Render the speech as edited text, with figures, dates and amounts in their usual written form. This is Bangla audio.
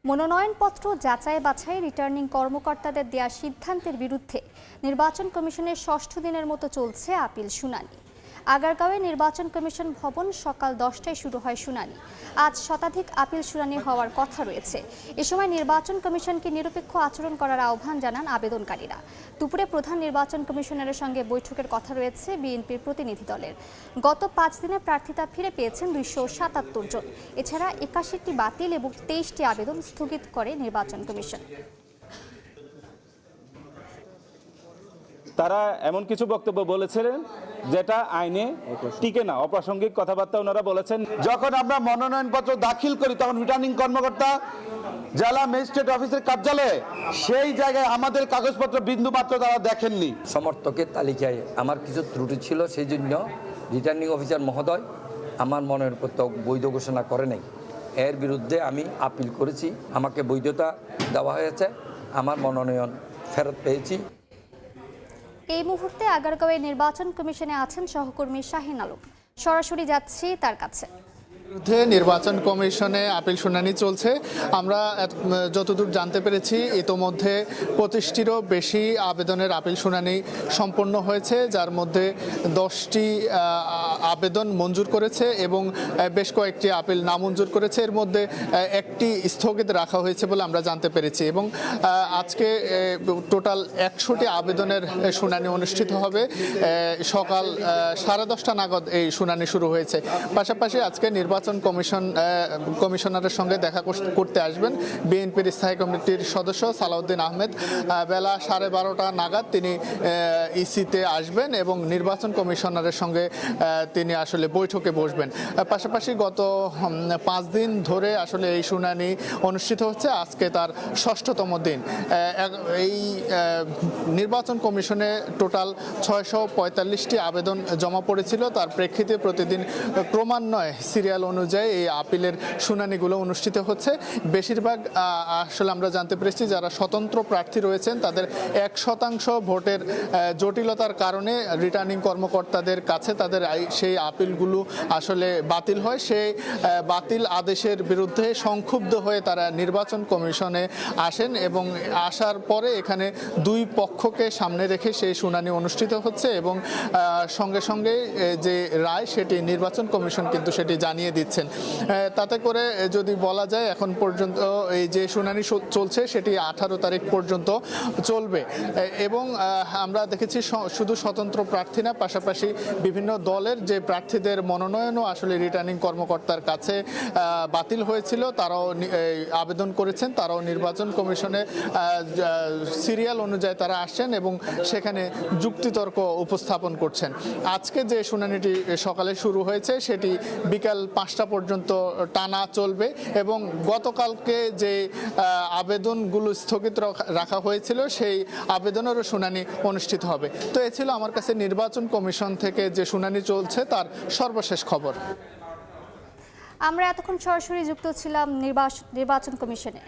মনোনয়নপত্র যাচাই বাছাই রিটার্নিং কর্মকর্তাদের দেয়া সিদ্ধান্তের বিরুদ্ধে নির্বাচন কমিশনের ষষ্ঠ দিনের মতো চলছে আপিল শুনানি। আগারগাঁওয়ে নির্বাচন কমিশন ভবন সকাল 10টায় শুরু হয় শুনানি। আজ শতাধিক আপিল শুনানি হওয়ার কথা রয়েছে। এ সময় নির্বাচন কমিশনকে নিরপেক্ষ আচরণ করার আহ্বান জানান আবেদনকারীরা। দুপুরে প্রধান নির্বাচন কমিশনারের সঙ্গে বৈঠকের কথা রয়েছে বিএনপির প্রতিনিধি দলের। গত 5 দিনে প্রার্থিতা ফিরে পেয়েছেন 277 জন। এছাড়া 81টি বাতিল এবং 23টি আবেদন স্থগিত করে নির্বাচন কমিশন। তারা এমন কিছু বক্তব্য বলেছিলেন যেটা আইনে টিকে না, অপ্রাসঙ্গিক কথাবার্তা ওনারা বলেছেন। যখন আমরা মনোনয়নপত্র দাখিল করি তখন রিটার্নিং কর্মকর্তা জেলা ম্যাজিস্ট্রেট অফিসের কার্যালয়ে সেই জায়গায় আমাদের কাগজপত্র বিন্দুমাত্র তারা দেখেননি। সমর্থকের তালিকায় আমার কিছু ত্রুটি ছিল, সেই জন্য রিটার্নিং অফিসার মহোদয় আমার মনোনয়নপত্র বৈধ ঘোষণা করে নাই। এর বিরুদ্ধে আমি আপিল করেছি, আমাকে বৈধতা দেওয়া হয়েছে, আমার মনোনয়ন ফেরত পেয়েছি। এই মুহূর্তে আগারগাঁওয়ে নির্বাচন কমিশনে আছেন সহকর্মী শাহিন আলম। সরাসরি যাচ্ছি তার কাছে। নির্বাচন কমিশনে আপিল শুনানি চলছে। আমরা যতদূর জানতে পেরেছি ইতোমধ্যে 25টিরও বেশি আবেদনের আপিল শুনানি সম্পন্ন হয়েছে, যার মধ্যে 10টি আবেদন মঞ্জুর করেছে এবং বেশ কয়েকটি আপিল নামঞ্জুর করেছে। এর মধ্যে একটি স্থগিত রাখা হয়েছে বলে আমরা জানতে পেরেছি এবং আজকে টোটাল 100টি আবেদনের শুনানি অনুষ্ঠিত হবে। সকাল 10:30 নাগাদ এই শুনানি শুরু হয়েছে। পাশাপাশি আজকে নির্বাচন কমিশনারের সঙ্গে দেখা করতে আসবেন বিএনপির স্থায়ী কমিটির সদস্য সালাউদ্দিন আহমেদ। বেলা 12:30 নাগাদ তিনি ইসিতে আসবেন এবং নির্বাচন কমিশনারের সঙ্গে তিনি আসলে বৈঠকে বসবেন। পাশাপাশি গত 5 দিন ধরে আসলে এই শুনানি অনুষ্ঠিত হচ্ছে, আজকে তার 6ষষ্ঠতম দিন। এই নির্বাচন কমিশনে টোটাল 645টি আবেদন জমা পড়েছিল। তার প্রেক্ষিতে প্রতিদিন ক্রমান্বয়ে সিরিয়াল অনুযায়ী এই আপিলের শুনানিগুলো অনুষ্ঠিত হচ্ছে। বেশিরভাগ আসলে আমরা জানতে পেরেছি যারা স্বতন্ত্র প্রার্থী রয়েছেন তাদের 1% ভোটের জটিলতার কারণে রিটার্নিং কর্মকর্তাদের কাছে তাদের সেই আপিলগুলো আসলে বাতিল হয়। সেই বাতিল আদেশের বিরুদ্ধে সংক্ষুব্ধ হয়ে তারা নির্বাচন কমিশনে আসেন এবং আসার পরে এখানে দুই পক্ষকে সামনে রেখে সেই শুনানি অনুষ্ঠিত হচ্ছে এবং সঙ্গে সঙ্গে যে রায় সেটি নির্বাচন কমিশন কিন্তু সেটি জানিয়ে দিচ্ছেন। তাতে করে যদি বলা যায় এখন পর্যন্ত এই যে শুনানি চলছে সেটি 18 তারিখ পর্যন্ত চলবে এবং আমরা দেখেছি শুধু স্বতন্ত্র প্রার্থী না, পাশাপাশি বিভিন্ন দলের যে প্রার্থীদের মনোনয়নও আসলে রিটার্নিং কর্মকর্তার কাছে বাতিল হয়েছিল তারাও আবেদন করেছেন, তারাও নির্বাচন কমিশনে সিরিয়াল অনুযায়ী তারা আসছেন এবং সেখানে যুক্তিতর্ক উপস্থাপন করছেন। আজকে যে শুনানিটি সকালে শুরু হয়েছে সেটি বিকাল 5টা পর্যন্ত টানা চলবে এবং গতকালকে যে আবেদনগুলো স্থগিত রাখা হয়েছিল সেই আবেদনেরও শুনানি অনুষ্ঠিত হবে। তো এ ছিল আমার কাছে নির্বাচন কমিশন থেকে যে শুনানি চলছে তার সর্বশেষ খবর। আমরা এতক্ষণ সরাসরি যুক্ত ছিলাম নির্বাচন কমিশনে।